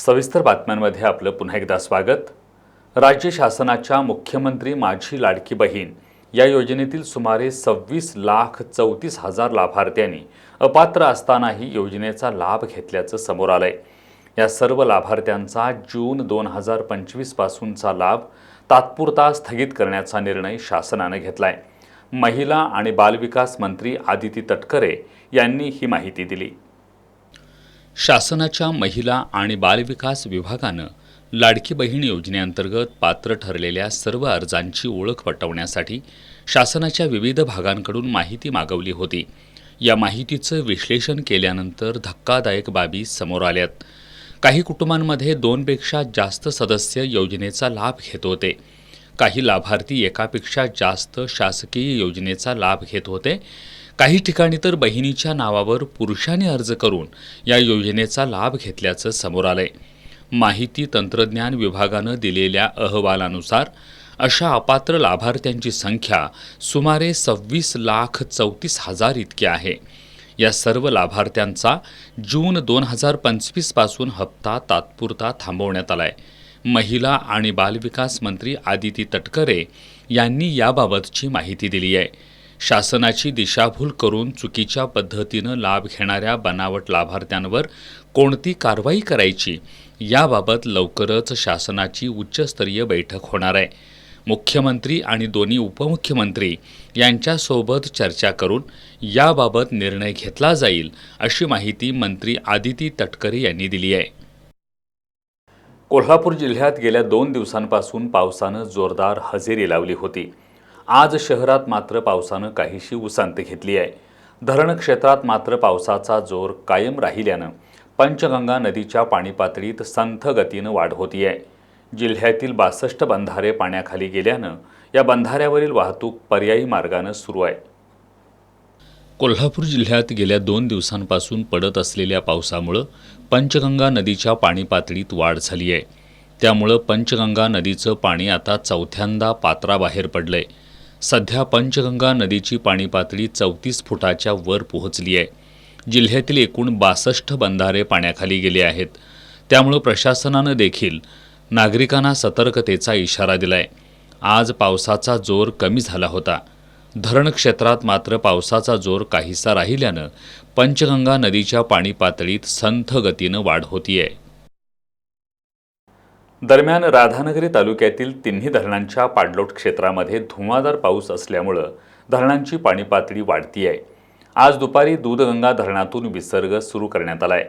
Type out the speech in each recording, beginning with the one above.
सविस्तर बातम्यांमध्ये आपलं पुन्हा एकदा स्वागत। राज्य शासनाच्या मुख्यमंत्री माझी लाडकी बहीण या योजनेतील सुमारे 26,34,000 लाभार्थ्यांनी अपात्र असतानाही योजनेचा लाभ घेतल्याचं समोर आलंय। या सर्व लाभार्थ्यांचा जून 2025 पासूनचा लाभ तात्पुरता स्थगित करण्याचा निर्णय शासनाने घेतलाय। महिला आणि बालविकास मंत्री आदिती तटकरे यांनी ही माहिती दिली। शासनाच्या महिला आणि बालविकास विभागानं लाडकी बहीण योजनेअंतर्गत पात्र ठरलेल्या सर्व अर्जांची ओळख पटवण्यासाठी शासनाच्या विविध भागांकडून माहिती मागवली होती। या माहितीचं विश्लेषण केल्यानंतर धक्कादायक बाबी समोर आल्यात। काही कुटुंबांमध्ये 2 पेक्षा जास्त सदस्य योजनेचा लाभ घेत होते। काही लाभार्थी एकापेक्षा जास्त शासकीय योजनेचा लाभ घेत होते। काही ठिकाणी तर बहिणीच्या नावावर पुरुषांनी अर्ज करून या योजनेचा लाभ घेतल्याचं समोर आलंय। माहिती तंत्रज्ञान विभागानं दिलेल्या अहवालानुसार अशा अपात्र लाभार्थ्यांची संख्या सुमारे 26,34,000 इतकी आहे। या सर्व लाभार्थ्यांचा जून 2025 पासून हप्ता तात्पुरता थांबवण्यात आलाय। महिला आणि बालविकास मंत्री आदिती तटकरे यांनी याबाबतची माहिती दिली आहे। शासनाची दिशाभूल करून चुकीच्या पद्धतीनं लाभ घेणाऱ्या बनावट लाभार्थ्यांवर कोणती कारवाई करायची याबाबत लवकरच शासनाची उच्चस्तरीय बैठक होणार आहे। मुख्यमंत्री आणि दोन्ही उपमुख्यमंत्री यांच्यासोबत चर्चा करून याबाबत निर्णय घेतला जाईल अशी माहिती मंत्री आदिती तटकरे यांनी दिली आहे। कोल्हापूर जिल्ह्यात गेल्या 2 दिवसांपासून पावसानं जोरदार हजेरी लावली होती। आज शहरात मात्र पावसानं काहीशी उसंत घेतली आहे। धरण क्षेत्रात मात्र पावसाचा जोर कायम राहिल्यानं पंचगंगा नदीच्या पाणी पातळीत संथ गतीनं वाढ होती आहे। जिल्ह्यातील 62 बंधारे पाण्याखाली गेल्यानं या बंधाऱ्यावरील वाहतूक पर्यायी मार्गानं सुरू आहे। कोल्हापूर जिल्ह्यात गेल्या 2 दिवसांपासून पडत असलेल्या पावसामुळे पंचगंगा नदीच्या पाणी पातळीत वाढ झाली आहे। त्यामुळे पंचगंगा नदीचं पाणी आता 4थ्यांदा पात्राबाहेर पडलंय। सध्या पंचगंगा नदीची पाणी पातळी 34 फुटाच्या वर पोहोचली आहे। जिल्ह्यातील एकूण 62 बंधारे पाण्याखाली गेले आहेत। त्यामुळे प्रशासनानं देखील नागरिकांना सतर्कतेचा इशारा दिलाय। आज पावसाचा जोर कमी झाला होता। धरण क्षेत्रात मात्र पावसाचा जोर काहीसा राहिल्यानं पंचगंगा नदीच्या पाणी पातळीत संथ गतीनं वाढ होतीये। दरम्यान राधानगरी तालुक्यातील तिन्ही धरणांच्या पाणलोट क्षेत्रामध्ये धुवाधार पाऊस असल्यामुळे धरणांची पाणी पातळी वाढती आहे। आज दुपारी दूधगंगा धरणातून विसर्ग सुरू करण्यात आलाय।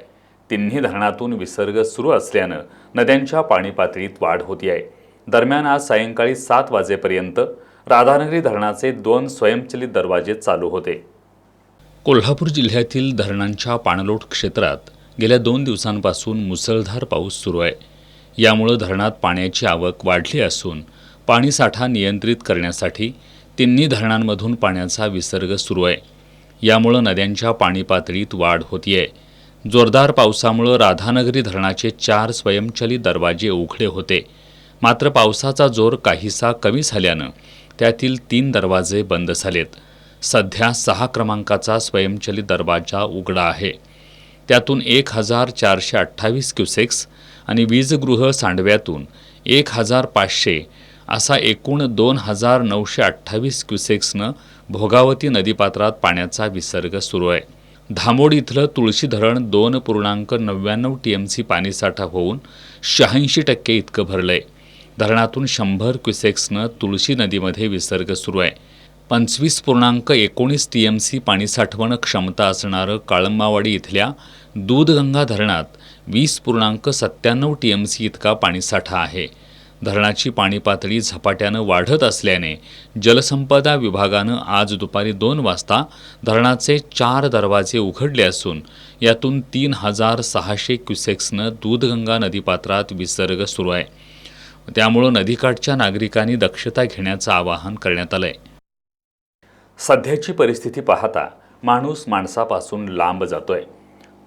तिन्ही धरणातून विसर्ग सुरू असल्यानं नद्यांच्या पाणी पातळीत वाढ होती आहे। दरम्यान आज सायंकाळी 7 वाजेपर्यंत राधानगरी धरणाचे 2 स्वयंचलित दरवाजे चालू होते। कोल्हापूर जिल्ह्यातील धरणांच्या पाणलोट क्षेत्रात गेल्या 2 दिवसांपासून मुसळधार पाऊस सुरू आहे। यामुळे धरणात पाण्याची आवक वाढली असून पाणीसाठा नियंत्रित करण्यासाठी तिन्ही धरणांमधून पाण्याचा विसर्ग सुरू आहे। यामुळे नद्यांच्या पाणी पातळीत वाढ होतीये। जोरदार पावसामुळे राधानगरी धरणाचे 4 स्वयंचलित दरवाजे उघडे होते। मात्र पावसाचा जोर काहीसा कमी झाल्यानं त्यातील 3 दरवाजे बंद झालेत। सध्या 6 क्रमांकाचा स्वयंचलित दरवाजा उघडा आहे। त्यातून 1428 क्युसेक्स आणि वीजगृह सांडव्यातून 1500 असा एकूण 2928 क्युसेक्सनं भोगावती नदीपात्रात पाण्याचा विसर्ग सुरू आहे। धामोड इथलं तुळशी धरण 2.99 TMC पाणीसाठा होऊन 86% इतकं भरलंय। धरणातून 100 क्युसेक्सनं तुळशी नदीमध्ये विसर्ग सुरू आहे। 25.19 TMC पाणी साठवण क्षमता असणारं काळंबावाडी इथल्या दूधगंगा धरणात 20.97 TMC इतका पाणीसाठा आहे। धरणाची पाणी पातळी झपाट्यानं वाढत असल्याने जलसंपदा विभागानं आज दुपारी 2 वाजता धरणाचे 4 दरवाजे उघडले असून यातून 3600 क्युसेक्सनं दूधगंगा नदीपात्रात विसर्ग सुरू आहे। त्यामुळे नदीकाठच्या नागरिकांनी दक्षता घेण्याचं आवाहन करण्यात आलंय। सध्याची परिस्थिती पाहता माणूस माणसापासून लांब जातोय।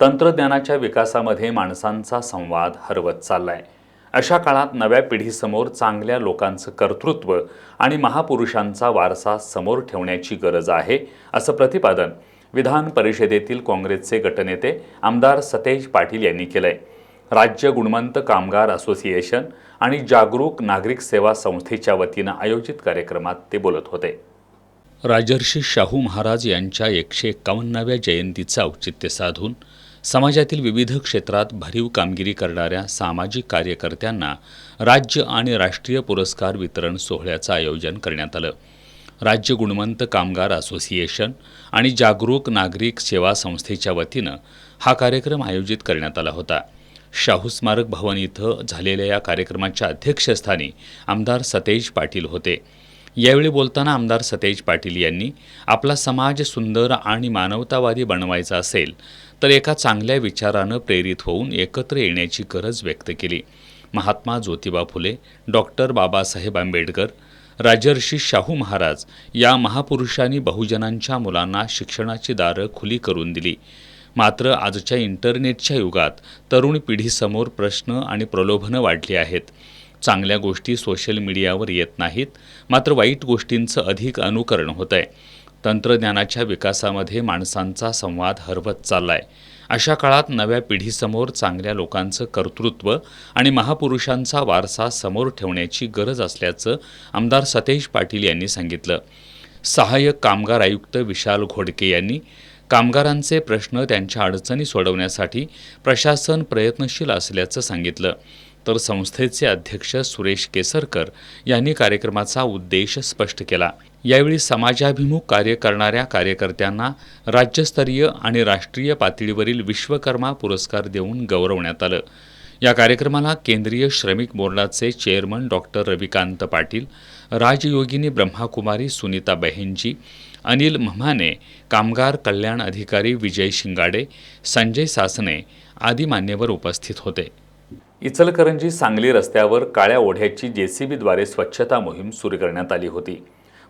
तंत्रज्ञानाच्या विकासामध्ये माणसांचा संवाद हरवत चाललाय। अशा काळात नव्या पिढीसमोर चांगल्या लोकांचं कर्तृत्व आणि महापुरुषांचा वारसा समोर ठेवण्याची गरज आहे, असं प्रतिपादन विधान परिषदेतील काँग्रेसचे गटनेते आमदार सतेज पाटील यांनी केलंय। राज्य गुणवंत कामगार असोसिएशन आणि जागरूक नागरिक सेवा संस्थेच्या वतीनं आयोजित कार्यक्रमात ते बोलत होते. राजर्षी शाहू महाराज यांच्या 151व्या जयंतीचं औचित्य साधून समाजातील विविध क्षेत्रात भरीव कामगिरी करणाऱ्या सामाजिक कार्यकर्त्यांना राज्य आणि राष्ट्रीय पुरस्कार वितरण सोहळ्याचं आयोजन करण्यात आलं. राज्य गुणवंत कामगार असोसिएशन आणि जागरूक नागरिक सेवा संस्थेच्या वतीनं हा कार्यक्रम आयोजित करण्यात आला होता. शाहू स्मारक भवन इथं झालेल्या या कार्यक्रमाच्या अध्यक्षस्थानी आमदार सतेज पाटील होते. यावेळी बोलताना आमदार सतेज पाटील यांनी आपला समाज सुंदर आणि मानवतावादी बनवायचा असेल तर एका चांगल्या विचारानं प्रेरित होऊन एकत्र येण्याची गरज व्यक्त केली. महात्मा ज्योतिबा फुले, डॉक्टर बाबासाहेब आंबेडकर, राजर्षी शाहू महाराज या महापुरुषांनी बहुजनांच्या मुलांना शिक्षणाची दारं खुली करून दिली. मात्र आजच्या इंटरनेटच्या युगात तरुण पिढीसमोर प्रश्न आणि प्रलोभनं वाढली आहेत. चांगल्या गोष्टी सोशल मीडियावर येत नाहीत, मात्र वाईट गोष्टींचं अधिक अनुकरण होत आहे. तंत्रज्ञानाच्या विकासामध्ये माणसांचा संवाद हरवत चाललाय. अशा काळात नव्या पिढीसमोर चांगल्या लोकांचं कर्तृत्व आणि महापुरुषांचा वारसा समोर ठेवण्याची गरज असल्याचं आमदार सतेज पाटील यांनी सांगितलं. सहाय्यक कामगार आयुक्त विशाल घोडके यांनी कामगारांचे प्रश्न, त्यांच्या अडचणी सोडवण्यासाठी प्रशासन प्रयत्नशील असल्याचं सांगितलं. तर संस्थेचे अध्यक्ष सुरेश केसरकर यांनी कार्यक्रमाचा उद्देश स्पष्ट केला. यावेळी समाजाभिमुख कार्य करणाऱ्या कार्यकर्त्यांना राज्यस्तरीय आणि राष्ट्रीय पातळीवरील विश्वकर्मा पुरस्कार देऊन गौरवण्यात आलं. या कार्यक्रमाला केंद्रीय श्रमिक बोर्डाचे चेअरमन डॉक्टर रविकांत पाटील, राजयोगिनी ब्रह्माकुमारी सुनीता बहेंजी, अनिल म्हाने, कामगार कल्याण अधिकारी विजय शिंगाडे, संजय सासने आदी मान्यवर उपस्थित होते. इचलकरंजी सांगली रस्त्यावर काळ्या ओढ्याची जेसीबीद्वारे स्वच्छता मोहीम सुरू करण्यात आली होती.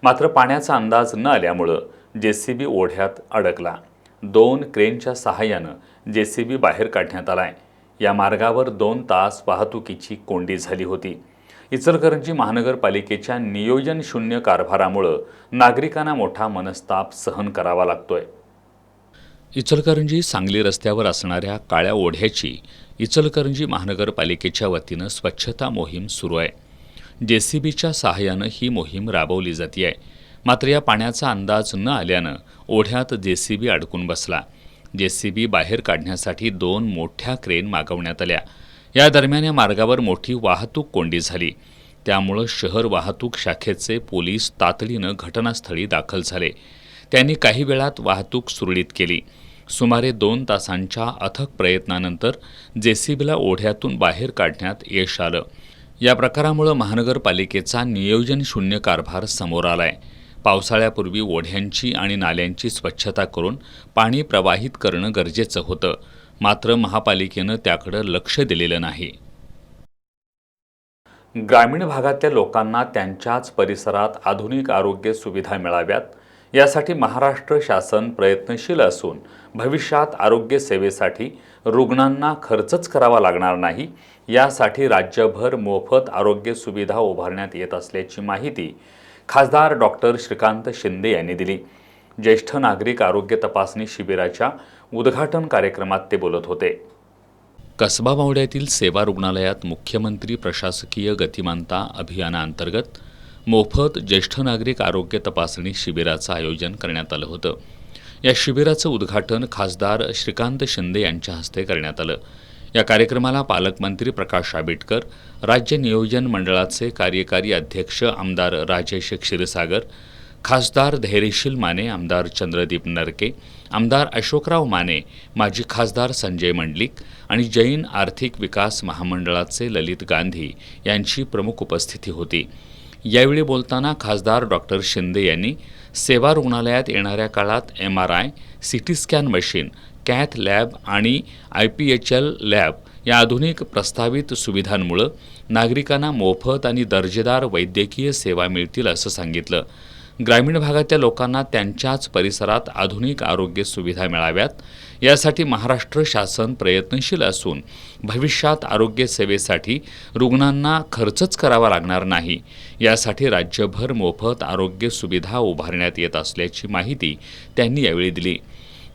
मात्र पाण्याचा अंदाज न आल्यामुळं जेसीबी ओढ्यात अडकला. 2 क्रेनच्या सहाय्यानं जेसीबी बाहेर काढण्यात आलाय. या मार्गावर 2 तास वाहतुकीची कोंडी झाली होती. इचलकरंजी महानगरपालिकेच्या नियोजन शून्य कारभारामुळं नागरिकांना मोठा मनस्ताप सहन करावा लागतोय. इचलकरंजी सांगली रस्त्यावर असणाऱ्या काळ्या ओढ्याची इचलकरंजी महानगरपालिकेच्या वतीनं स्वच्छता मोहीम सुरू आहे. जेसीबीच्या सहाय्यानं ही मोहीम राबवली जाते आहे. मात्र या पाण्याचा अंदाज न आल्यानं ओढ्यात जेसीबी अडकून बसला. जेसीबी बाहेर काढण्यासाठी 2 मोठ्या क्रेन मागवण्यात आल्या. या दरम्यान या मार्गावर मोठी वाहतूक कोंडी झाली. त्यामुळं शहर वाहतूक शाखेचे पोलीस तातडीनं घटनास्थळी दाखल झाले. त्यांनी काही वेळात वाहतूक सुरळीत केली. सुमारे 2 तासांच्या अथक प्रयत्नानंतर जेसीबीला ओढ्यातून बाहेर काढण्यात यश आलं. या प्रकारामुळं महानगरपालिकेचा नियोजन शून्य कारभार समोर आलाय. पावसाळ्यापूर्वी ओढ्यांची आणि नाल्यांची स्वच्छता करून पाणी प्रवाहित करणं गरजेचं होतं. मात्र महापालिकेनं त्याकडं लक्ष दिलेलं नाही. ग्रामीण भागातल्या लोकांना त्यांच्याच परिसरात आधुनिक आरोग्य सुविधा मिळाव्यात यासाठी महाराष्ट्र शासन प्रयत्नशील असून भविष्यात आरोग्य सेवेसाठी रुग्णांना खर्चच करावा लागणार नाही, यासाठी राज्यभर मोफत आरोग्य सुविधा उभारण्यात येत असल्याची माहिती खासदार डॉक्टर श्रीकांत शिंदे यांनी दिली. ज्येष्ठ नागरिक आरोग्य तपासणी शिबिराच्या उद्घाटन कार्यक्रमात ते बोलत होते. कसबा मावळ्यातील सेवा रुग्णालयात मुख्यमंत्री प्रशासकीय गतिमानता अभियानाअंतर्गत मोफत ज्येष्ठ नागरिक आरोग्य तपासणी शिबिराचं आयोजन करण्यात आलं होतं. या शिबिराचं उद्घाटन खासदार श्रीकांत शिंदे यांच्या हस्ते करण्यात आलं. या कार्यक्रमाला पालकमंत्री प्रकाश आंबेडकर, राज्य नियोजन मंडळाचे कार्यकारी अध्यक्ष आमदार राजेश क्षीरसागर, खासदार धैर्यशील माने, आमदार चंद्रदीप नरके, आमदार अशोकराव माने, माजी खासदार संजय मंडलिक आणि जैन आर्थिक विकास महामंडळाचे ललित गांधी यांची प्रमुख उपस्थिती होती. यावेळी बोलताना खासदार डॉक्टर शिंदे यांनी सेवा रुग्णालयात येणाऱ्या काळात MRI, CT scan machine, cath lab आणि IPHL लॅब या आधुनिक प्रस्तावित सुविधांमुळे नागरिकांना मोफत आणि दर्जेदार वैद्यकीय सेवा मिळतील असं सांगितलं. ग्रामीण भागातल्या लोकांना त्यांच्याच परिसरात आधुनिक आरोग्य सुविधा मिळाव्यात यासाठी महाराष्ट्र शासन प्रयत्नशील असून भविष्यात आरोग्य सेवेसाठी रुग्णांना खर्चच करावा लागणार नाही, यासाठी राज्यभर मोफत आरोग्य सुविधा उभारण्यात येत असल्याची माहिती त्यांनी यावेळी दिली.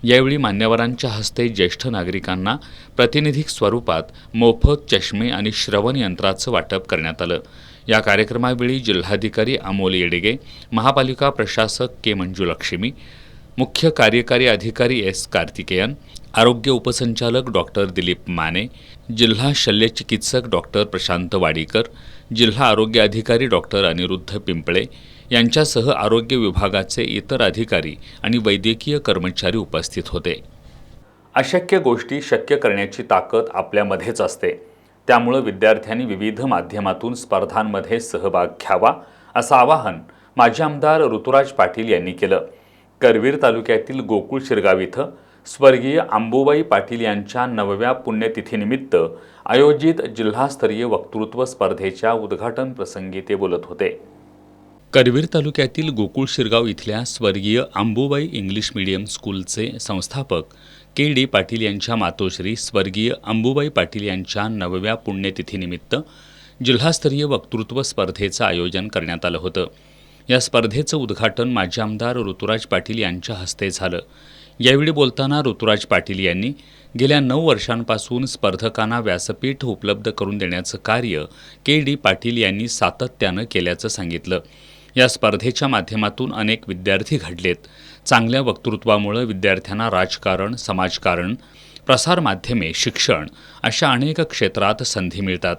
यावेळी मान्यवरांच्या हस्ते ज्येष्ठ नागरिकांना प्रातिनिधिक स्वरूपात मोफत चष्मे आणि श्रवण यंत्राचं वाटप करण्यात आलं। या कार्यक्रमावेळी जिल्हाधिकारी अमोल येडगे, महापालिका प्रशासक के मंजुलक्ष्मी, मुख्य कार्यकारी अधिकारी एस कार्तिकेयन, आरोग्य उपसंचालक डॉक्टर दिलीप माने, जिल्हा शल्यचिकित्सक डॉक्टर प्रशांत वाडीकर, जिल्हा आरोग्य अधिकारी डॉक्टर अनिरुद्ध पिंपळे यांच्यासह आरोग्य विभागाचे इतर अधिकारी आणि वैद्यकीय कर्मचारी उपस्थित होते। अशक्य गोष्टी शक्य करण्याची ताकद आपल्यामध्येच असते, त्यामुळे विद्यार्थ्यांनी विविध माध्यमातून स्पर्धांमध्ये सहभाग घ्यावा असं आवाहन माजी आमदार ऋतुराज पाटील यांनी केलं। करवीर तालुक्यातील गोकुळ शिरगाव इथं स्वर्गीय अंबुबाई पाटील यांच्या 9व्या पुण्यतिथीनिमित्त आयोजित जिल्हास्तरीय वक्तृत्व स्पर्धेच्या उद्घाटन प्रसंगी ते बोलत होते। करवीर तालुक्यातील गोकुळ शिरगाव इथल्या स्वर्गीय अंबुबाई इंग्लिश मीडियम स्कूलचे संस्थापक के डी पाटील यांच्या मातोश्री स्वर्गीय अंबुबाई पाटील यांच्या 9व्या पुण्यतिथीनिमित्त जिल्हास्तरीय वक्तृत्व स्पर्धेचं आयोजन करण्यात आलं होतं। या स्पर्धेचं उद्घाटन माजी आमदार ऋतुराज पाटील यांच्या हस्ते झालं। यावेळी बोलताना ऋतुराज पाटील यांनी गेल्या 9 वर्षांपासून स्पर्धकांना व्यासपीठ उपलब्ध करून देण्याचं कार्य के डी पाटील यांनी सातत्यानं केल्याचं सांगितलं। या स्पर्धेच्या माध्यमातून अनेक विद्यार्थी घडलेत। चांगल्या वक्तृत्वामुळे विद्यार्थ्यांना राजकारण, समाजकारण, प्रसारमाध्यमे, शिक्षण अशा अनेक क्षेत्रात संधी मिळतात।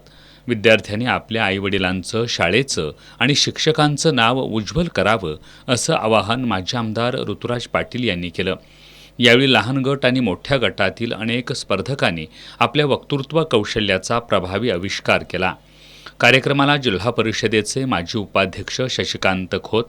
विद्यार्थ्यांनी आपल्या आईवडिलांचं, शाळेचं आणि शिक्षकांचं नाव उज्ज्वल करावं असं आवाहन माजी आमदार ऋतुराज पाटील यांनी केलं। यावेळी लहान गट आणि मोठ्या गटातील अनेक स्पर्धकांनी आपल्या वक्तृत्व कौशल्याचा प्रभावी आविष्कार केला। कार्यक्रमाला जिल्हा परिषदेचे माजी उपाध्यक्ष Shashikant Khot,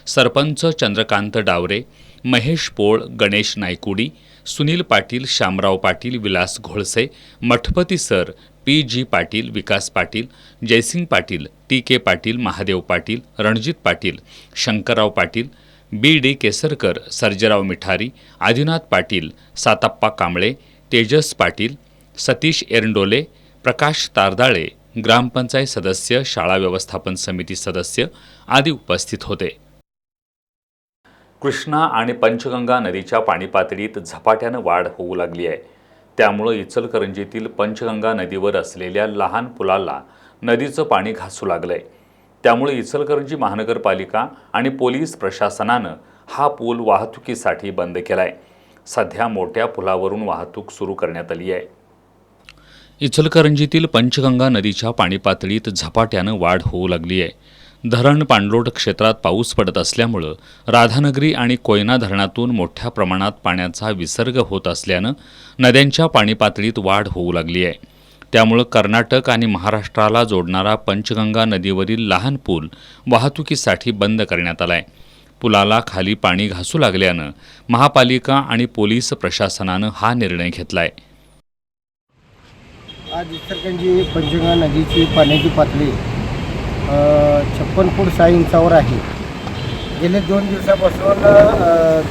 sarpanch Chandrakant Davare, Mahesh Pol, Ganesh Naikudi, Sunil Patil, Shamrao Patil, Vilas Gholse, Mathpati sir, P G Patil, Vikas Patil, Jaysing Patil, T K Patil, Mahadev Patil, Ranjit Patil, Shankarrao Patil, B D Kesarkar, Sarjerao Mithari, Adinath Patil, Satappa Kamble, Tejas Patil, Satish Erandole, Prakash Tardale, gram panchayat सदस्य, शाळा व्यवस्थापन समिती सदस्य आदी उपस्थित होते। कृष्णा आणि पंचगंगा नदीच्या पाणी पातळीत झपाट्यानं वाढ होऊ लागली आहे। त्यामुळे इचलकरंजीतील पंचगंगा नदीवर असलेल्या लहान पुलाला नदीचं पाणी घासू लागलंय। त्यामुळे इचलकरंजी महानगरपालिका आणि पोलीस प्रशासनानं हा पूल वाहतुकीसाठी बंद केलाय। सध्या मोठ्या पुलावरून वाहतूक सुरू करण्यात आली आहे। इचलकरंजीतील पंचगंगा नदीच्या पाणी पातळीत झपाट्यानं वाढ होऊ लागली आहे। धरण पाणलोट क्षेत्रात पाऊस पडत असल्यामुळं राधानगरी आणि कोयना धरणातून मोठ्या प्रमाणात पाण्याचा विसर्ग होत असल्यानं नद्यांच्या पाणी पातळीत वाढ होऊ लागली आहे। त्यामुळं कर्नाटक आणि महाराष्ट्राला जोडणारा पंचगंगा नदीवरील लहान पूल वाहतुकीसाठी बंद करण्यात आलाय। पुलाला खाली पाणी घासू लागल्यानं महापालिका आणि पोलीस प्रशासनानं हा निर्णय घेतलाय। आज इचलकरंजी पंचगंगा नदीची पाण्याची पातळी 56 फूट 6 इंचावर आहे। गेले 2 दिवसापासून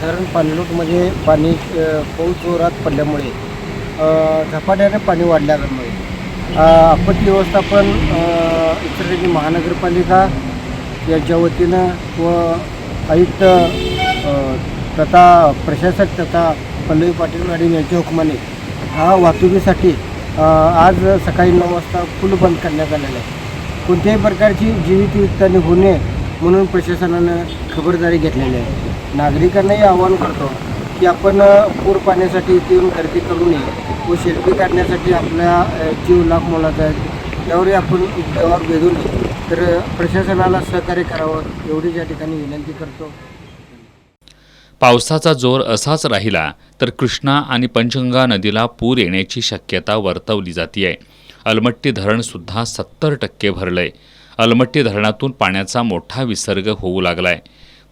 धरण पाणलोटमध्ये पाणी पाऊस जोरात पडल्यामुळे झपाट्याने पाणी वाढल्यामुळे आपत्ती व्यवस्थापन इचलकरंजी महानगरपालिका याच्या वतीनं व आयुक्त तथा प्रशासक तथा पल्लवी पाटील मॅडम यांच्या हुकमाने हा वाहतुकीसाठी आज सकाळी 9 वाजता पूल बंद करण्यात आलेला आहे। कोणत्याही प्रकारची जीवितहानी होऊ नये म्हणून प्रशासनानं खबरदारी घेतलेली आहे। नागरिकांनाही आवाहन करतो की आपण पूर पाण्यासाठी इथे येऊन गर्दी करू नये व सेल्फी काढण्यासाठी आपल्या जीव लाख मोलाचा आहे त्यावरही आपण जबाब भेदू नये, तर प्रशासनाला सहकार्य करावं एवढीच या ठिकाणी विनंती करतो। पावसाचा जोर असाच राहिला तर कृष्णा आणि पंचगंगा नदीला पूर येण्याची शक्यता वर्तवली जाते। अलमट्टी धरण सुद्धा 70% भरलंय। अलमट्टी धरणातून पाण्याचा मोठा विसर्ग होऊ लागलाय।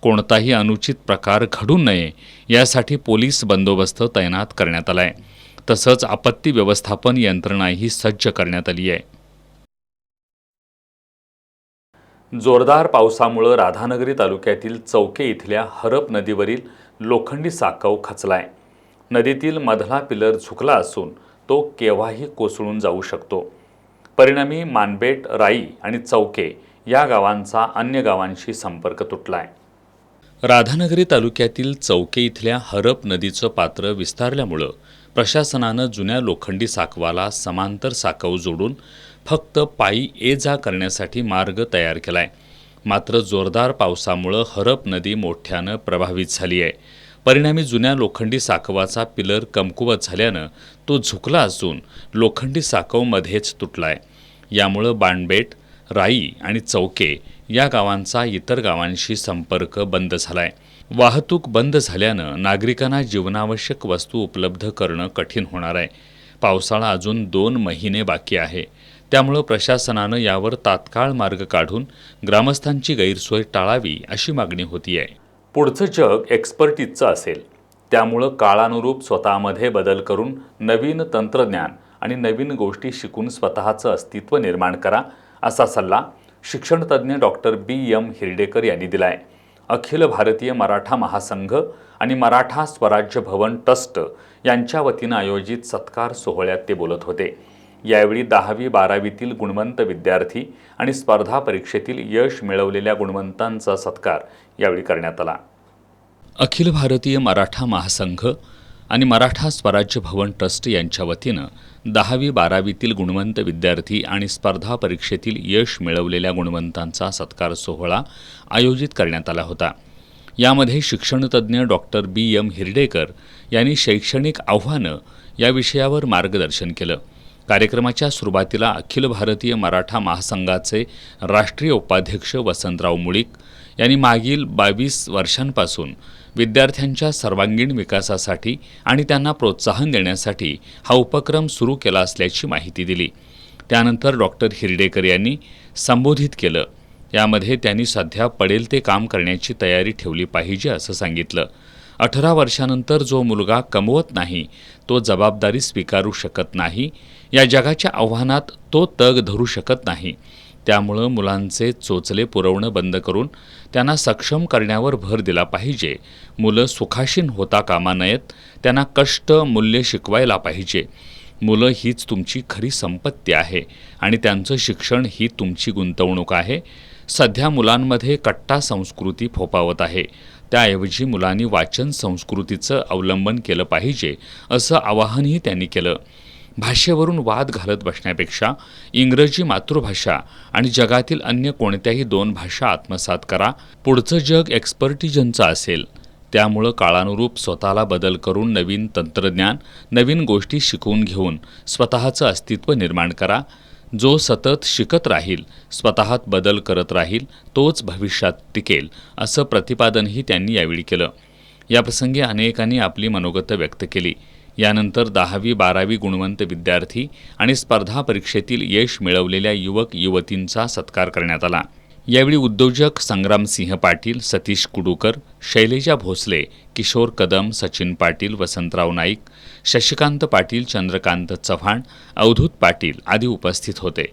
कोणताही अनुचित प्रकार घडू नये यासाठी पोलीस बंदोबस्त तैनात करण्यात आलाय। तसंच आपत्ती व्यवस्थापन यंत्रणाही सज्ज करण्यात आली आहे। जोरदार पावसामुळे राधानगरी तालुक्यातील चौके इथल्या हरप नदीवरील लोखंडी साकव खचलाय। नदीतील मधला पिलर झुकला असून तो केव्हाही कोसळून जाऊ शकतो। परिणामी मानबेट, राई आणि चौके या गावांचा अन्य गावांशी संपर्क तुटलाय। राधानगरी तालुक्यातील चौके इथल्या हरप नदीचं पात्र विस्तारल्यामुळं प्रशासनानं जुन्या लोखंडी साकवाला समांतर साकव जोडून फक्त पायी ये-जा करण्यासाठी मार्ग तयार केलाय. मात्र जोरदार पावसामुळं हरप नदी मोठ्यानं प्रभावित झाली आहे. परिणामी जुन्या लोखंडी साकवाचा पिलर कमकुवत झाल्यानं तो झुकला असून लोखंडी साकव मध्येच तुटलाय. यामुळं बाणबेट, राई आणि चौके या गावांचा इतर गावांशी संपर्क बंद झालाय. वाहतूक बंद झाल्यानं नागरिकांना जीवनावश्यक वस्तू उपलब्ध करणं कठीण होणार आहे. पावसाळा अजून 2 महिने बाकी आहे. त्यामुळं प्रशासनानं यावर तात्काळ मार्ग काढून ग्रामस्थांची गैरसोय टाळावी अशी मागणी होती आहे. पुढचं जग एक्सपर्टीजचं असेल, त्यामुळं काळानुरूप स्वतःमध्ये बदल करून नवीन तंत्रज्ञान आणि नवीन गोष्टी शिकून स्वतःचं अस्तित्व निर्माण करा, असा सल्ला शिक्षणतज्ज्ञ डॉक्टर B.M. हिरडेकर यांनी दिलाय. अखिल भारतीय मराठा महासंघ आणि मराठा स्वराज्य भवन ट्रस्ट यांच्या वतीनं आयोजित सत्कार सोहळ्यात ते बोलत होते. यावेळी 10वी-12वीतील गुणवंत विद्यार्थी आणि स्पर्धा परीक्षेतील यश मिळवलेल्या गुणवंतांचा सत्कार यावेळी करण्यात आला. अखिल भारतीय मराठा महासंघ आणि मराठा स्वराज्य भवन ट्रस्ट यांच्या वतीनं 10वी-12वीतील गुणवंत विद्यार्थी आणि स्पर्धा परीक्षेतील यश मिळवलेल्या गुणवंतांचा सत्कार सोहळा आयोजित करण्यात आला होता. यामध्ये शिक्षणतज्ज्ञ डॉक्टर B.M. हिरडेकर यांनी शैक्षणिक आव्हानं या विषयावर मार्गदर्शन केलं. कार्यक्रमाच्या सुरुवातीला अखिल भारतीय मराठा महासंघाचे राष्ट्रीय उपाध्यक्ष वसंतराव मुळीक यांनी मागील 22 वर्षांपासून विद्यार्थ्यांच्या सर्वांगीण विकासासाठी आणि त्यांना प्रोत्साहन देण्यासाठी हा उपक्रम सुरू केला असल्याची माहिती दिली. त्यानंतर डॉक्टर हिरडेकर यांनी संबोधित केलं. यामध्ये त्यांनी सध्या पडेल ते काम करण्याची तयारी ठेवली पाहिजे असं सांगितलं. 18 वर्षानंतर जो मुलगा कमवत नाही तो जबाबदारी स्वीकारू शकत नाही. या जगाच्या आव्हानात तो तग धरू शकत नाही. त्यामुळं मुलांचे चोचले पुरवणं बंद करून त्यांना सक्षम करण्यावर भर दिला पाहिजे. मुलं सुखाशीन होता कामा नयेत, त्यांना कष्ट मूल्य शिकवायला पाहिजे. मुलं हीच तुमची खरी संपत्ती आहे आणि त्यांचं शिक्षण ही तुमची गुंतवणूक आहे. सध्या मुलांमध्ये कट्टा संस्कृती फोफावत आहे. त्याऐवजी मुलांनी वाचन संस्कृतीचं अवलंबन केलं पाहिजे असं आवाहनही त्यांनी केलं. भाषेवरून वाद घालत बसण्यापेक्षा इंग्रजी मातृभाषा आणि जगातील अन्य कोणत्याही 2 भाषा आत्मसात करा. पुढचं जग एक्सपर्टिजनचं असेल, त्यामुळं काळानुरूप स्वतःला बदल करून नवीन तंत्रज्ञान, नवीन गोष्टी शिकवून घेऊन स्वतःचं अस्तित्व निर्माण करा. जो सतत शिकत राहील, स्वतःत बदल करत राहील, तोच भविष्यात टिकेल असं प्रतिपादनही त्यांनी यावेळी केलं. याप्रसंगी अनेकांनी आपली मनोगत व्यक्त केली. यानंतर 10वी-12वी गुणवंत विद्यार्थी आणि स्पर्धा परीक्षेतील यश मिळवलेल्या युवक युवतींचा सत्कार करण्यात आला. यावेळी उद्योजक संग्रामसिंह पाटील, सतीश कुडूकर, शैलेजा भोसले, किशोर कदम, सचिन पाटील, वसंतराव नाईक, शशिकांत पाटील, चंद्रकांत चव्हाण, अवधूत पाटील आदी उपस्थित होते.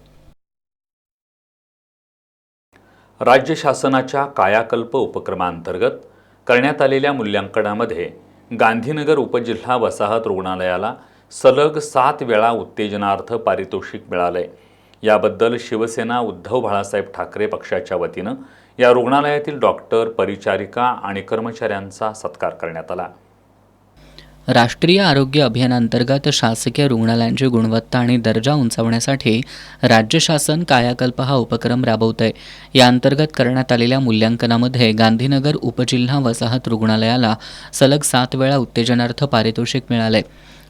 राज्य शासनाच्या कायाकल्प उपक्रमांतर्गत करण्यात आलेल्या मूल्यांकनामध्ये गांधीनगर उपजिल्हा वसाहत रुग्णालयाला सलग 7 वेळा उत्तेजनार्थ पारितोषिक मिळालंय. याबद्दल शिवसेना उद्धव बाळासाहेब ठाकरे पक्षाच्या वतीनं या रुग्णालयातील डॉक्टर, परिचारिका आणि कर्मचाऱ्यांचा सत्कार करण्यात आला. राष्ट्रीय आरोग्य अभियानांतर्गत शासकीय रुग्णालयांची गुणवत्ता आणि दर्जा उंचावण्यासाठी राज्य शासन कायाकल्प हा उपक्रम राबवतंय. या अंतर्गत करण्यात आलेल्या मूल्यांकनामध्ये गांधीनगर उपजिल्हा वसाहत रुग्णालयाला सलग 7 वेळा उत्तेजनार्थ पारितोषिक मिळाले.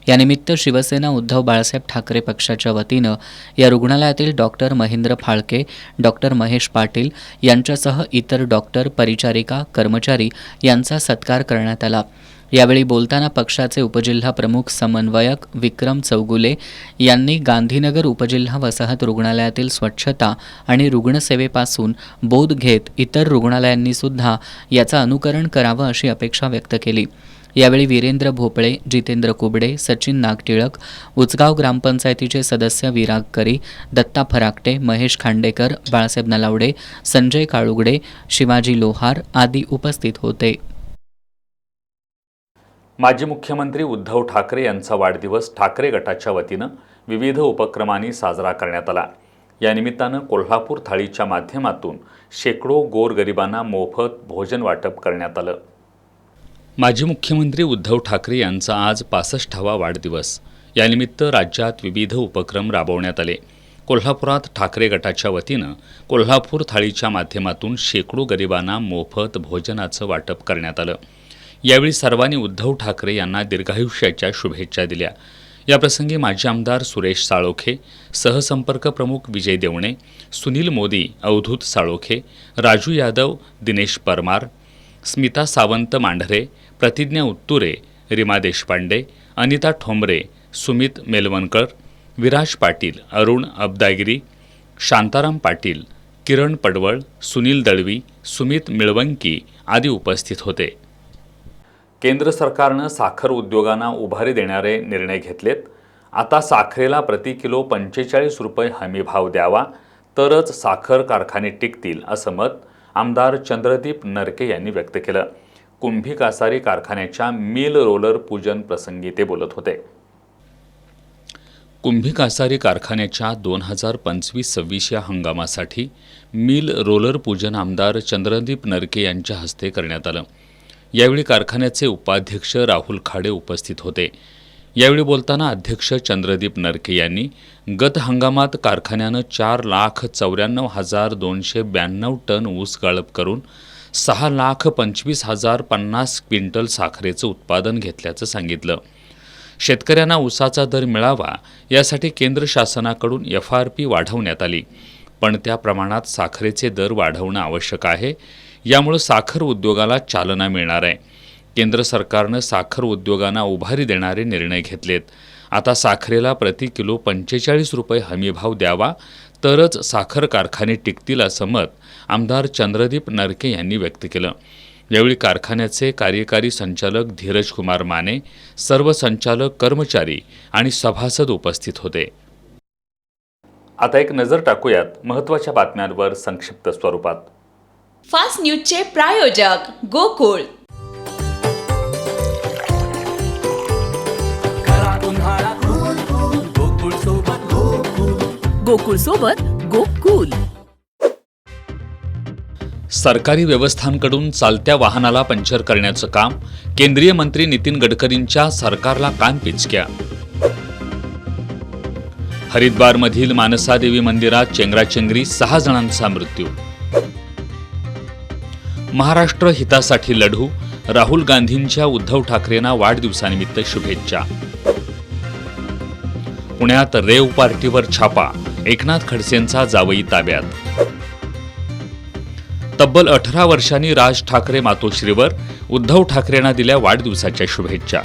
यानिमित्त शिवसेना उद्धव बाळासाहेब ठाकरे पक्षाच्या वतीनं या रुग्णालयातील डॉक्टर महेंद्र फाळके, डॉक्टर महेश पाटील यांच्यासह इतर डॉक्टर, परिचारिका, कर्मचारी यांचा सत्कार करण्यात आला. यावेळी बोलताना पक्षाचे उपजिल्हा प्रमुख समन्वयक विक्रम चौगुले यांनी गांधीनगर उपजिल्हा वसाहत रुग्णालयातील स्वच्छता आणि रुग्णसेवेपासून बोध घेत इतर रुग्णालयांनी सुद्धा याचं अनुकरण करावं अशी अपेक्षा व्यक्त केली. यावेळी वीरेंद्र भोपळे, जितेंद्र कुबडे, सचिन नागटिळक, उचगाव ग्रामपंचायतीचे सदस्य विराग करी, दत्ता फराकटे, महेश खांडेकर, बाळासाहेब नलावडे, संजय काळुगडे, शिवाजी लोहार आदी उपस्थित होते. माजी मुख्यमंत्री उद्धव ठाकरे यांचा वाढदिवस ठाकरे गटाच्या वतीनं विविध उपक्रमांनी साजरा करण्यात आला. या निमित्तानं कोल्हापूर थाळीच्या माध्यमातून शेकडो गोरगरिबांना मोफत भोजन वाटप करण्यात आलं. माजी मुख्यमंत्री उद्धव ठाकरे यांचा आज 65वा वाढदिवस. यानिमित्त राज्यात विविध उपक्रम राबवण्यात आले. कोल्हापुरात ठाकरे गटाच्या वतीनं कोल्हापूर थाळीच्या माध्यमातून शेकडो गरिबांना मोफत भोजनाचं वाटप करण्यात आलं. यावेळी सर्वांनी उद्धव ठाकरे यांना दीर्घायुष्याच्या शुभेच्छा दिल्या. याप्रसंगी माजी आमदार सुरेश साळोखे, सहसंपर्क प्रमुख विजय देवणे, सुनील मोदी, अवधूत साळोखे, राजू यादव, दिनेश परमार, स्मिता सावंत मांढरे, प्रतिज्ञा उत्तुरे, रीमा देशपांडे, अनिता ठोंबरे, सुमित मेलवणकर, विराज पाटील, अरुण अब्दागिरी, शांताराम पाटील, किरण पडवळ, सुनील दळवी, सुमित मिळवंकी आदी उपस्थित होते. केंद्र सरकारनं साखर उद्योगांना उभारी देणारे निर्णय घेतलेत. आता साखरेला प्रति किलो 45 रुपये हमी भाव द्यावा तरच साखर कारखाने टिकतील, असं मत आमदार चंद्रदीप नरके यांनी व्यक्त केलं. कुंभी कासारी कारखान्याच्या मिल रोलर पूजन प्रसंगी ते बोलत होते. कुंभी कासारी कारखान्याच्या 2025-26 या हंगामासाठी मिल रोलर पूजन आमदार चंद्रदीप नरके यांच्या हस्ते करण्यात आलं. यावेळी कारखान्याचे उपाध्यक्ष राहुल खाडे उपस्थित होते. यावेळी बोलताना अध्यक्ष चंद्रदीप नरके यांनी गत हंगामात कारखान्यानं 4,94,292 टन ऊस गाळप करून 6,25,050 क्विंटल साखरेचं उत्पादन घेतल्याचं सांगितलं. शेतकऱ्यांना ऊसाचा दर मिळावा यासाठी केंद्र शासनाकडून FRP वाढवण्यात आली, पण त्या प्रमाणात साखरेचे दर वाढवणं आवश्यक आहे. यामुळे साखर उद्योगाला चालना मिळणार आहे. केंद्र सरकारनं साखर उद्योगांना उभारी देणारे निर्णय घेतलेत. आता साखरेला प्रति किलो 45 रुपये हमीभाव द्यावा तरच साखर कारखाने टिकतील, असं मत आमदार चंद्रदीप नरके यांनी व्यक्त केलं. यावेळी कारखान्याचे कार्यकारी संचालक धीरज कुमार माने, सर्व संचालक, कर्मचारी आणि सभासद उपस्थित होते. आता एक नजर टाकूयात महत्त्वाच्या बातम्यांवर संक्षिप्त स्वरूपात. फास्ट न्यूजचे प्रायोजक गोकुळ. गोकुळ सोबत गोकुल. सरकारी व्यवस्थांकडून चालत्या वाहनाला पंक्चर करण्याचं काम. केंद्रीय मंत्री नितीन गडकरींच्या सरकारला कान पिचक्या. हरिद्वारमधील मानसादेवी मंदिरात चेंगराचेंगरी, 6 जणांचा मृत्यू. महाराष्ट्र हितासाठी लढू. राहुल गांधींच्या उद्धव ठाकरेंना वाढदिवसानिमित्त शुभेच्छा. पुण्यात रेव पार्टीवर छापा. एकनाथ खडसेंचा जावई ताब्यात. तब्बल 18 वर्षांनी राज ठाकरे मातोश्रीवर. उद्धव ठाकरेंना दिल्या वाढदिवसाच्या शुभेच्छा.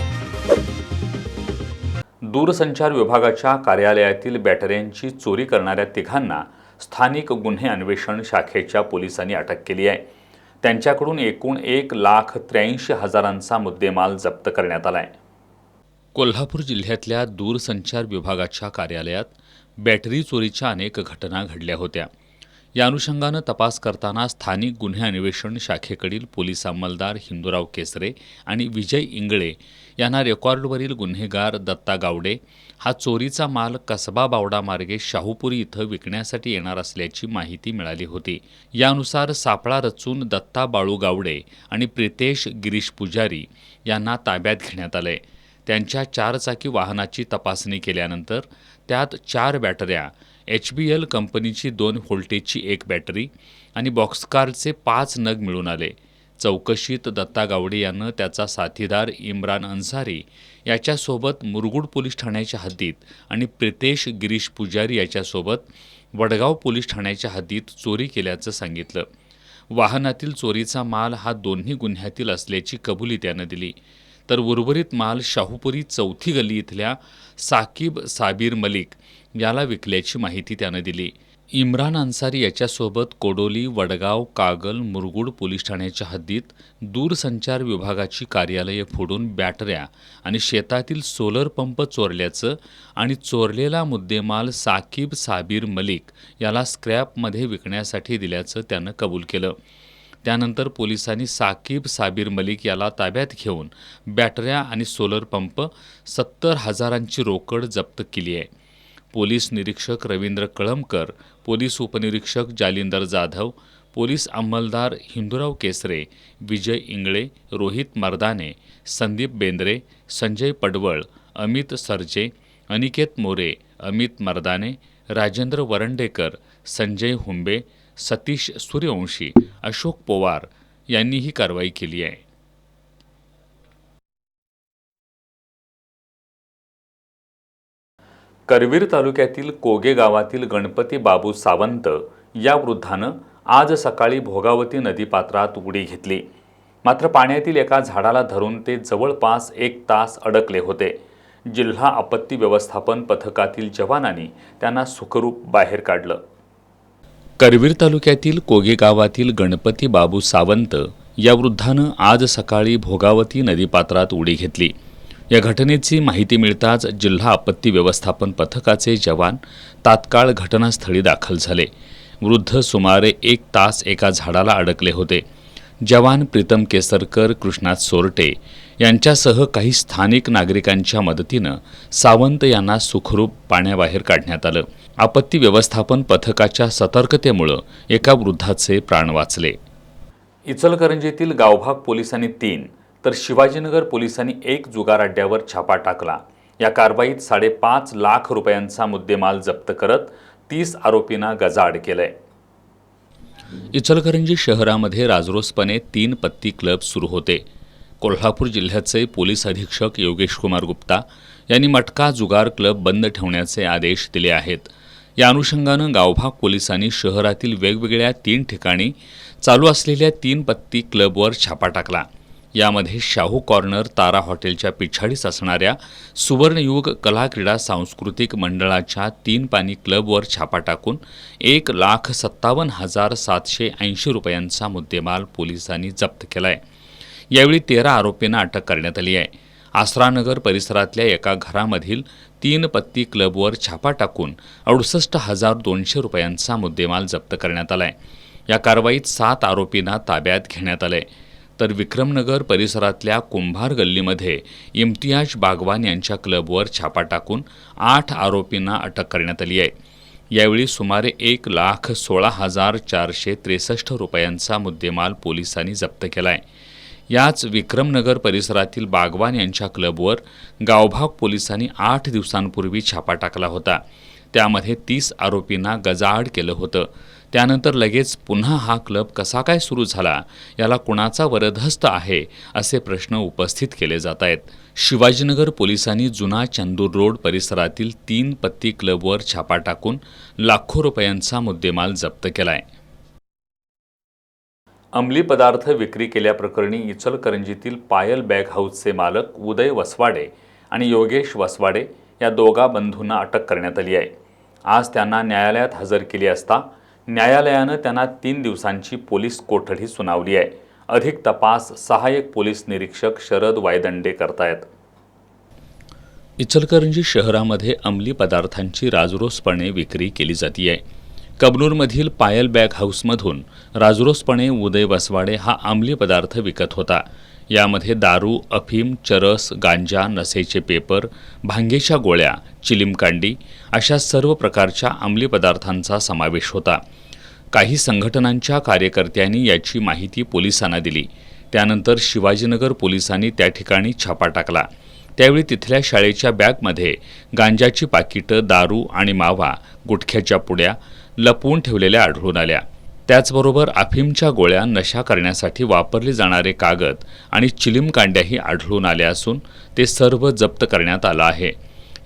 दूरसंचार विभागाच्या कार्यालयातील बॅटऱ्यांची चोरी करणाऱ्या तिघांना स्थानिक गुन्हे अन्वेषण शाखेच्या पोलिसांनी अटक केली आहे. त्यांच्याकडून एकूण 1,83,000चा मुद्देमाल जप्त करण्यात आलाय. कोल्हापूर जिल्ह्यातल्या दूरसंचार विभागाच्या कार्यालयात बॅटरी चोरीच्या अनेक घटना घडल्या होत्या. या अनुषंगानं तपास करताना स्थानिक गुन्हे अन्वेषण शाखेकडील पोलीस अंमलदार हिंदूराव केसरे आणि विजय इंगळे यांना रेकॉर्डवरील गुन्हेगार दत्ता गावडे हा चोरीचा माल कसबा बावडा मार्गे शाहूपुरी इथं विकण्यासाठी येणार असल्याची माहिती मिळाली होती. यानुसार सापळा रचून दत्ता बाळू गावडे आणि प्रितेश गिरीश पुजारी यांना ताब्यात घेण्यात आले. त्यांच्या 4 चाकी वाहनाची तपासणी केल्यानंतर त्यात 4 बॅटऱ्या, HBL कंपनीची 2 व्होल्टेजची 1 बॅटरी आणि बॉक्सकारचे 5 नग मिळून आले. चौकशीत दत्ता गावडे यानं त्याचा साथीदार इम्रान अन्सारी याच्यासोबत मुरगुड पोलीस ठाण्याच्या हद्दीत आणि प्रितेश गिरीश पुजारी याच्यासोबत वडगाव पोलीस ठाण्याच्या हद्दीत चोरी केल्याचं सांगितलं. वाहनातील चोरीचा माल हा दोन्ही गुन्ह्यातील असल्याची कबुली त्यानं दिली. तर उर्वरित माल शाहूपुरी 4थी गल्ली इथल्या साकीब साबीर मलिक याला विकल्याची माहिती त्यानं दिली. इम्रान अन्सारी याच्यासोबत कोडोली, वडगाव, कागल, मुरगुड पोलीस ठाण्याच्या हद्दीत दूरसंचार विभागाची कार्यालये फोडून बॅटऱ्या आणि शेतातील सोलर पंप चोरल्याचं आणि चोरलेला मुद्देमाल साकीब साबीर मलिक याला स्क्रॅपमध्ये विकण्यासाठी दिल्याचं त्यानं कबूल केलं. त्यानंतर पोलिसांनी साकीब साबीर मलिक याला ताब्यात घेऊन बॅटऱ्या आणि सोलर पंप 70,000ची रोकड जप्त केली आहे. पोलीस निरीक्षक रवींद्र कळमकर, पोलीस उपनिरीक्षक जालिंदर जाधव, पोलीस अंमलदार हिंदूराव केसरे, विजय इंगळे, रोहित मर्दाने, संदीप बेंद्रे, संजय पडवळ, अमित सरजे, अनिकेत मोरे, अमित मर्दाने, राजेंद्र वरंडेकर, संजय हुंबे, सतीश सूर्यवंशी, अशोक पोवार यांनी ही कारवाई केली आहे. करवीर तालुक्यातील कोगे गावातील गणपती बाबू सावंत या वृद्धानं आज सकाळी भोगावती नदीपात्रात उडी घेतली. मात्र पाण्यातील एका झाडाला धरून ते जवळपास 1 तास अडकले होते. जिल्हा आपत्ती व्यवस्थापन पथकातील जवानांनी त्यांना सुखरूप बाहेर काढलं. करवीर तालुक्यातील कोगे गावातील गणपती बाबू सावंत या वृद्धानं आज सकाळी भोगावती नदीपात्रात उडी घेतली. या घटनेची माहिती मिळताच जिल्हा आपत्ती व्यवस्थापन पथकाचे जवान तात्काळ घटनास्थळी दाखल झाले. वृद्ध सुमारे 1 तास एका झाडाला अडकले होते. जवान प्रीतम केसरकर, कृष्णात सोरटे यांच्यासह काही स्थानिक नागरिकांच्या मदतीनं सावंत यांना सुखरूप पाण्याबाहेर काढण्यात आलं. आपत्ती व्यवस्थापन पथकाच्या सतर्कतेमुळे एका वृद्धाचे प्राण वाचले. इचलकरंजीतील गावभाग पोलिसांनी 3 तर शिवाजीनगर पोलिसांनी 1 जुगार अड्ड्यावर छापा टाकला. या कारवाईत 5.5 लाख रुपयांचा मुद्देमाल जप्त करत 30 आरोपींना गजाआड केलंय. इचलकरंजी शहरामध्ये राजरोसपणे 3 पत्ती क्लब सुरू होते. कोल्हापूर जिल्ह्याचे पोलीस अधीक्षक योगेश कुमार गुप्ता यांनी मटका जुगार क्लब बंद ठेवण्याचे आदेश दिले आहेत. या अनुषंगानं गावभाग पोलिसांनी शहरातील वेगवेगळ्या 3 ठिकाणी चालू असलेल्या 3 पत्ती क्लबवर छापा टाकला. यामध्ये शाहू कॉर्नर तारा हॉटेलच्या पिछाडीस असणाऱ्या सुवर्णयुग कला क्रीडा सांस्कृतिक मंडळाच्या 3 पानी क्लबवर छापा टाकून 1,57,780 रुपयांचा मुद्देमाल पोलिसांनी जप्त केलाय. यावेळी 13 आरोपींना अटक करण्यात आली आहे. आसरानगर परिसरातल्या एका घरामधील 3 पत्ती क्लबवर छापा टाकून 68,200 रुपयांचा मुद्देमाल जप्त करण्यात आलाय. या कारवाईत 7 आरोपींना ताब्यात घेण्यात आलंय. तर विक्रमनगर परिसरातल्या कुंभार गल्लीमध्ये इम्तियाज बागवान यांच्या क्लबवर छापा टाकून 8 आरोपींना अटक करण्यात आली आहे. यावेळी सुमारे 1,16,463 रुपयांचा मुद्देमाल पोलिसांनी जप्त केलाय. याच विक्रमनगर परिसरातील बागवान यांच्या क्लबवर गावभाग पोलिसांनी 8 दिवसांपूर्वी छापा टाकला होता. त्यामध्ये 30 आरोपींना गजाआड केलं होतं. त्यानंतर लगेच पुन्हा हा क्लब कसा काय सुरू झाला, याला कुणाचा वरदहस्त आहे असे प्रश्न उपस्थित केले जात आहेत. शिवाजीनगर पोलिसांनी जुना चंदूर रोड परिसरातील 3 पत्ती क्लबवर छापा टाकून लाखो रुपयांचा मुद्देमाल जप्त केलाय. अंमली पदार्थ विक्री केल्याप्रकरणी इचलकरंजीतील पायल बॅग हाऊसचे मालक उदय वसवाडे आणि योगेश वसवाडे या दोघा बंधूंना अटक करण्यात आली आहे. आज त्यांना न्यायालयात हजर केली असता न्यायालयानं त्यांना 3 दिवसांची पोलीस कोठडी सुनावली आहे. अधिक तपास सहाय्यक पोलीस निरीक्षक शरद वायदंडे करतायत. इचलकरंजी शहरामध्ये अंमली पदार्थांची राजरोसपणे विक्री केली जाते आहे. कबनूरमधील पायल बॅग हाऊसमधून राजरोसपणे उदय वसवाडे हा अंमली पदार्थ विकत होता. यामध्ये दारू, अफीम, चरस, गांजा, नशेचे पेपर, भांगेच्या गोळ्या, चिलीमकांडी अशा सर्व प्रकारच्या अंमली पदार्थांचा समावेश होता. काही संघटनांच्या कार्यकर्त्यांनी याची माहिती पोलिसांना दिली. त्यानंतर शिवाजीनगर पोलिसांनी त्या ठिकाणी छापा टाकला. त्यावेळी तिथल्या शाळेच्या बॅगमध्ये गांजाची पाकिटं, दारू आणि मावा, गुटख्याच्या पुड्या लपवून ठेवलेल्या आढळून आल्या. त्याचबरोबर अफीमच्या गोळ्या, नशा करण्यासाठी वापरले जाणारे कागद आणि चिलीमकांड्याही आढळून आल्या असून ते सर्व जप्त करण्यात आलं आहे.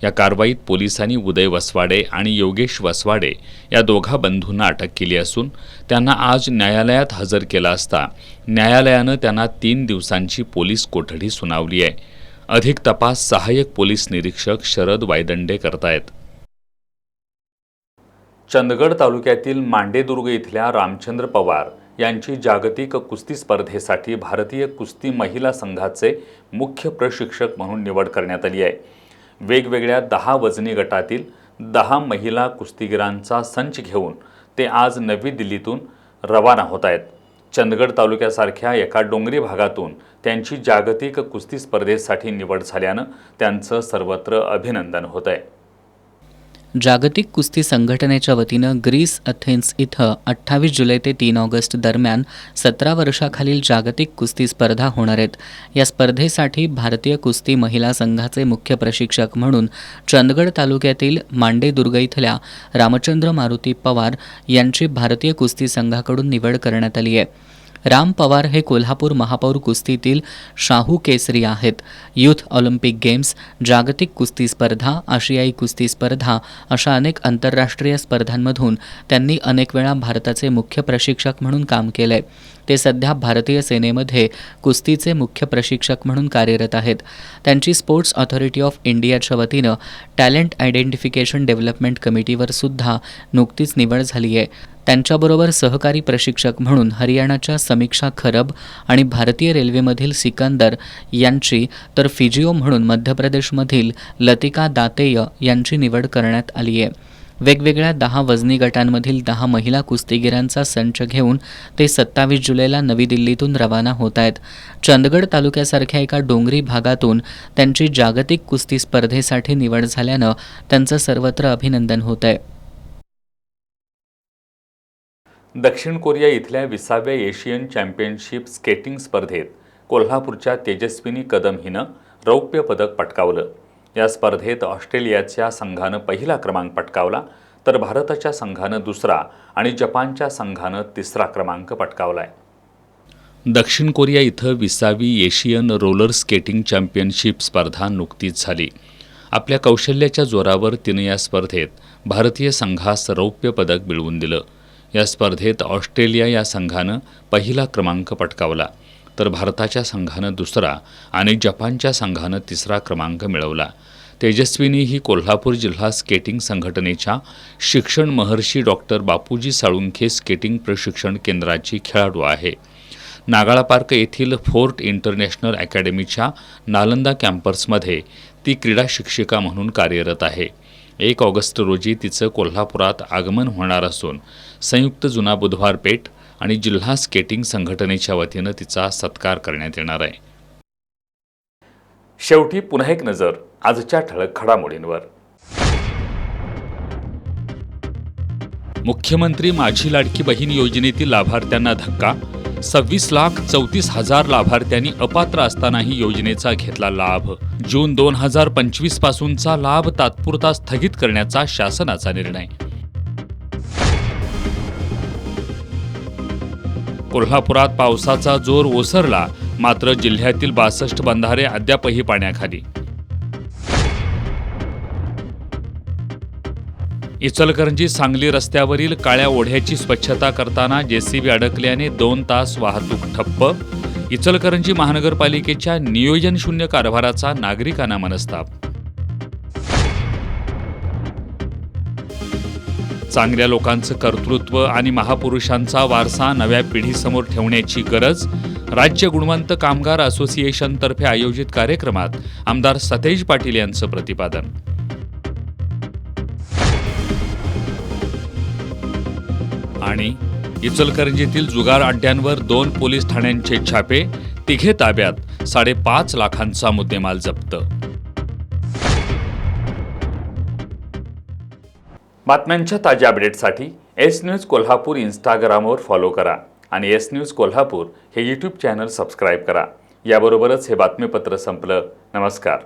या कारवाईत पोलिसांनी उदय वसवाडे आणि योगेश वसवाडे या दोघा बंधूंना अटक केली असून त्यांना आज न्यायालयात हजर केलं असता न्यायालयानं त्यांना 3 दिवसांची पोलीस कोठडी सुनावली आहे. अधिक तपास सहाय्यक पोलीस निरीक्षक शरद वायदंडे करतायत. चंदगड तालुक्यातील मांडेदुर्ग इथल्या रामचंद्र पवार यांची जागतिक कुस्ती स्पर्धेसाठी भारतीय कुस्ती महिला संघाचे मुख्य प्रशिक्षक म्हणून निवड करण्यात आली आहे. वेगवेगळ्या 10 वजनी गटातील 10 महिला कुस्तीगिरांचा संच घेऊन ते आज नवी दिल्लीतून रवाना होत आहेत. चंदगड तालुक्यासारख्या एका डोंगरी भागातून त्यांची जागतिक कुस्ती स्पर्धेसाठी निवड झाल्यानं त्यांचं सर्वत्र अभिनंदन होत आहे. जागतिक कुस्ती संघटनेच्या वतीनं ग्रीस अथेन्स इथं 28 जुलै ते 3 ऑगस्ट दरम्यान 17 वर्षाखालील जागतिक कुस्ती स्पर्धा होणार आहेत. या स्पर्धेसाठी भारतीय कुस्ती महिला संघाचे मुख्य प्रशिक्षक म्हणून चंदगड तालुक्यातील मांडेदुर्ग इथल्या रामचंद्र मारुती पवार यांची भारतीय कुस्ती संघाकडून निवड करण्यात आली आहे. राम पवार हे कोल्हापूर महापौर कुस्तीतील शाहू केसरी आहेत. यूथ ऑलिम्पिक गेम्स, जागतिक कुस्ती स्पर्धा, आशियाई कुस्ती स्पर्धा अशा अनेक आंतरराष्ट्रीय स्पर्धांमधून त्यांनी अनेक वेळा भारताचे मुख्य प्रशिक्षक म्हणून काम केलंय. ते सध्या भारतीय सेनेमध्ये कुस्तीचे मुख्य प्रशिक्षक म्हणून कार्यरत आहेत. त्यांची स्पोर्ट्स ऑथॉरिटी ऑफ इंडियाच्या वतीनं टॅलेंट आयडेंटिफिकेशन डेव्हलपमेंट कमिटीवर सुद्धा नुकतीच निवड झाली आहे. त्यांच्याबरोबर सहकारी प्रशिक्षक म्हणून हरियाणाच्या समीक्षा खरब आणि भारतीय रेल्वेमधील सिकंदर यांची, तर फिजिओ म्हणून मध्य प्रदेशमधील लतिका दातेय यांची निवड करण्यात आली आहे. वेगवेगळ्या 10 वजनी गटांमधील 10 महिला कुस्तीगिरांचा संच घेऊन ते 27 जुलैला नवी दिल्लीतून रवाना होत आहेत. चंदगड तालुक्यासारख्या एका डोंगरी भागातून त्यांची जागतिक कुस्ती स्पर्धेसाठी निवड झाल्यानं त्यांचं सर्वत्र अभिनंदन होत आहे. दक्षिण कोरिया इथल्या 20व्या एशियन चॅम्पियनशिप स्केटिंग स्पर्धेत कोल्हापूरच्या तेजस्विनी कदम हिनं रौप्य पदक पटकावलं. या स्पर्धेत ऑस्ट्रेलियाच्या संघानं पहिला क्रमांक पटकावला, तर भारताच्या संघानं दुसरा आणि जपानच्या संघानं तिसरा क्रमांक पटकावलाय. दक्षिण कोरिया इथं 20वी एशियन रोलर स्केटिंग चॅम्पियनशिप स्पर्धा नुकतीच झाली. आपल्या कौशल्याच्या जोरावर तिनं या स्पर्धेत भारतीय संघास रौप्य पदक मिळवून दिलं. या स्पर्धेत ऑस्ट्रेलिया या संघानं पहिला क्रमांक पटकावला, तर भारताच्या संघानं दुसरा आणि जपानच्या संघानं तिसरा क्रमांक मिळवला. तेजस्विनी ही कोल्हापूर जिल्हा स्केटिंग संघटनेच्या शिक्षण महर्षी डॉक्टर बापूजी साळुंखे स्केटिंग प्रशिक्षण केंद्राची खेळाडू आहे. नागाळा पार्क येथील फोर्ट इंटरनॅशनल अकॅडमीच्या नालंदा कॅम्पसमध्ये ती क्रीडा शिक्षिका म्हणून कार्यरत आहे. 1 ऑगस्ट रोजी तिचं कोल्हापुरात आगमन होणार असून संयुक्त जुना बुधवार पेठ आणि जिल्हा स्केटिंग संघटनेच्या वतीनं तिचा सत्कार करण्यात येणार आहे. शेवटी पुन्हा एक नजर आजच्या ठळक घडामोडींवर. मुख्यमंत्री माझी लाडकी बहीण योजनेतील लाभार्थ्यांना धक्का. 26,34,000 लाभार्थ्यांनी अपात्र असतानाही योजनेचा घेतला लाभ. जून 2025 पासूनचा लाभ तात्पुरता स्थगित करण्याचा शासनाचा निर्णय. कोल्हापुरात पावसाचा जोर ओसरला, मात्र जिल्ह्यातील 62 बंधारे अद्यापही पाण्याखाली. इचलकरंजी सांगली रस्त्यावरील काळ्या ओढ्याची स्वच्छता करताना जेसीबी अडकल्याने 2 तास वाहतूक ठप्प. इचलकरंजी महानगरपालिकेच्या नियोजन शून्य कारभाराचा नागरिकांना मनस्ताप. चांगल्या लोकांचं कर्तृत्व आणि महापुरुषांचा वारसा नव्या पिढीसमोर ठेवण्याची गरज. राज्य गुणवंत कामगार असोसिएशनतर्फे आयोजित कार्यक्रमात आमदार सतेज पाटील यांचं प्रतिपादन. आणि इचलकरंजीतील जुगार अड्ड्यांवर 2 पोलीस ठाण्यांचे छापे, तिघे ताब्यात, 5.5 लाखांचा मुद्देमाल जप्त. बातम्यांच्या ताज्या अपडेटसाठी एस न्यूज कोल्हापूर इंस्टाग्रामवर फॉलो करा आणि एस न्यूज कोल्हापूर हे यूट्यूब चॅनल सबस्क्राईब करा. याबरोबरच हे बातमीपत्र संपलं. नमस्कार.